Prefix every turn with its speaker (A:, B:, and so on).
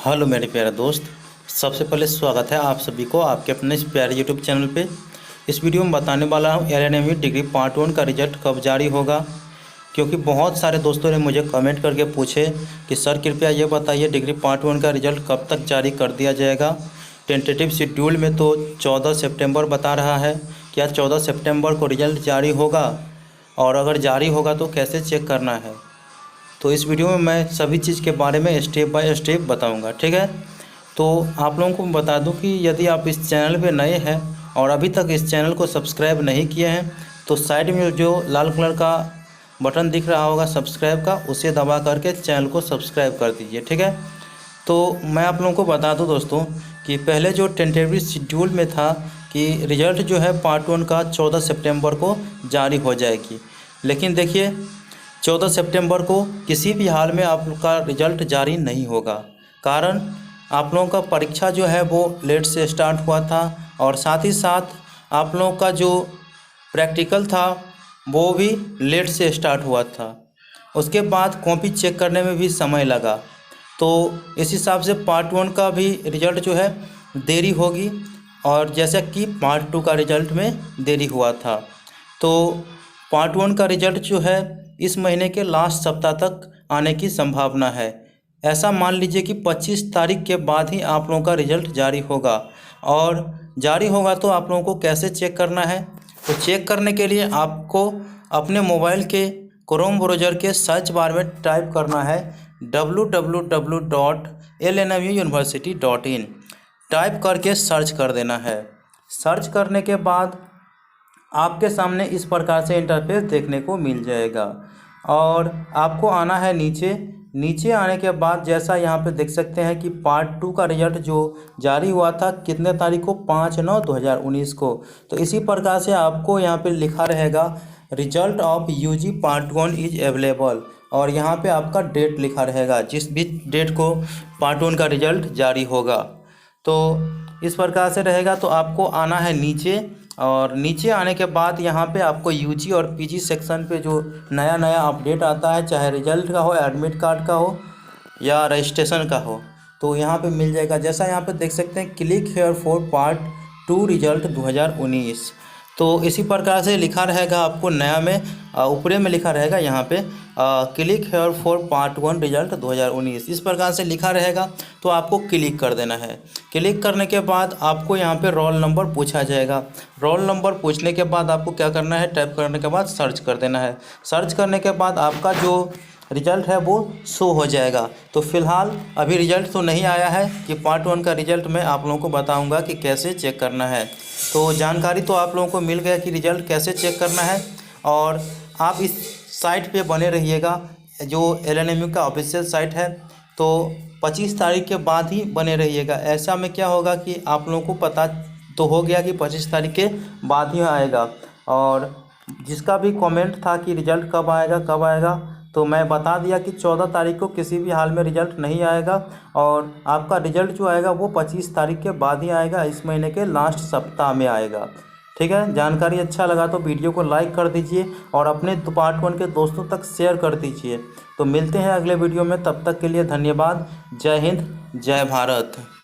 A: Hello मेरे प्यारे दोस्त। सबसे पहले स्वागत है आप सभी को आपके अपने इस प्यारे यूट्यूब चैनल पे। इस वीडियो में बताने वाला हूँ एलएनएमयू डिग्री पार्ट 1 का रिजल्ट कब जारी होगा, क्योंकि बहुत सारे दोस्तों ने मुझे कमेंट करके पूछे कि सर कृपया ये बताइए डिग्री पार्ट 1 का रिजल्ट कब तक जारी कर दिया जाएगा। टेंटेटिव शेड्यूल में तो 14 सितंबर बता रहा है। क्या 14 सितंबर को रिजल्ट जारी होगा, और अगर जारी होगा तो कैसे चेक करना है। तो इस वीडियो में मैं सभी चीज़ के बारे में स्टेप बाय स्टेप बताऊंगा, ठीक है। तो आप लोगों को बता दूं कि यदि आप इस चैनल पे नए हैं और अभी तक इस चैनल को सब्सक्राइब नहीं किए हैं तो साइड में जो लाल कलर का बटन दिख रहा होगा सब्सक्राइब का, उसे दबा करके चैनल को सब्सक्राइब कर दीजिए, ठीक है। तो मैं आप लोगों को बता दूं दोस्तों कि पहले जो टेंटेटिव शेड्यूल में था कि रिज़ल्ट जो है पार्ट 1 का 14 सितंबर को जारी हो जाएगी, लेकिन देखिए 14 सितंबर को किसी भी हाल में आपका रिजल्ट जारी नहीं होगा। कारण आप लोगों का परीक्षा जो है वो लेट से स्टार्ट हुआ था, और साथ ही साथ आप लोगों का जो प्रैक्टिकल था वो भी लेट से स्टार्ट हुआ था। उसके बाद कॉपी चेक करने में भी समय लगा, तो इस हिसाब से पार्ट 1 का भी रिजल्ट जो है देरी होगी, और जैसा कि पार्ट 2 का रिजल्ट में देरी हुआ था। तो पार्ट 1 का रिजल्ट जो है इस महीने के लास्ट सप्ताह तक आने की संभावना है। ऐसा मान लीजिए कि 25 तारीख के बाद ही आप लोगों का रिजल्ट जारी होगा। और जारी होगा तो आप लोगों को कैसे चेक करना है, तो चेक करने के लिए आपको अपने मोबाइल के क्रोम ब्राउज़र के सर्च बार में टाइप करना है www.lnmuuniversity.in। टाइप करके सर्च कर देना है। सर्च करने के बाद आपके सामने इस प्रकार से इंटरफेस देखने को मिल जाएगा, और आपको आना है नीचे आने के बाद जैसा यहाँ पे देख सकते हैं कि पार्ट 2 का रिजल्ट जो जारी हुआ था कितने तारीख को, 5/9/2019 को। तो इसी प्रकार से आपको यहाँ पे लिखा रहेगा result of UG part 1 is available, और यहाँ पे आपका डेट लिखा रहेगा जिस भी डेट को पार्ट 1 का रिजल्ट जारी होगा। तो इस प्रकार से रहेगा। तो आपको आना है नीचे, और नीचे आने के बाद यहाँ पे आपको यूजी और पीजी सेक्शन पे जो नया अपडेट आता है, चाहे रिजल्ट का हो, एडमिट कार्ड का हो या रजिस्ट्रेशन का हो, तो यहाँ पे मिल जाएगा। जैसा यहाँ पे देख सकते हैं click here for part 2 result 2019। तो इसी प्रकार से लिखा रहेगा आपको नया में ऊपरे में लिखा रहेगा यहाँ पे click here for part 1 result 2019, इस प्रकार से लिखा रहेगा। तो आपको क्लिक कर देना है। क्लिक करने के बाद आपको यहाँ पे रोल नंबर पूछा जाएगा। रोल नंबर पूछने के बाद आपको क्या करना है, टाइप करने के बाद सर्च कर देना है। सर्च करने के बाद आपका जो रिजल्ट है वो शो हो जाएगा। तो फिलहाल अभी रिजल्ट तो नहीं आया है कि पार्ट 1 का रिजल्ट मैं आप लोगों को बताऊंगा कि कैसे चेक करना है। तो जानकारी तो आप लोगों को मिल गया कि रिजल्ट कैसे चेक करना है, और आप इस साइट पे बने रहिएगा जो एलएनएमयू का ऑफिशियल साइट है। तो 25 तारीख के बाद ही बने रहिएगा। ऐसा में क्या होगा कि आप लोगों को पता तो हो गया कि 25 तारीख के बाद ही आएगा। और जिसका भी कमेंट था कि रिजल्ट कब आएगा, तो मैं बता दिया कि 14 तारीख को किसी भी हाल में रिजल्ट नहीं आएगा, और आपका रिजल्ट जो आएगा वो 25 तारीख के बाद ही आएगा, इस महीने के लास्ट सप्ताह में आएगा, ठीक है। जानकारी अच्छा लगा तो वीडियो को लाइक कर दीजिए और अपने पार्ट 1 के दोस्तों तक शेयर कर दीजिए। तो मिलते हैं अगले वीडियो में, तब तक के लिए धन्यवाद। जय हिंद, जय भारत।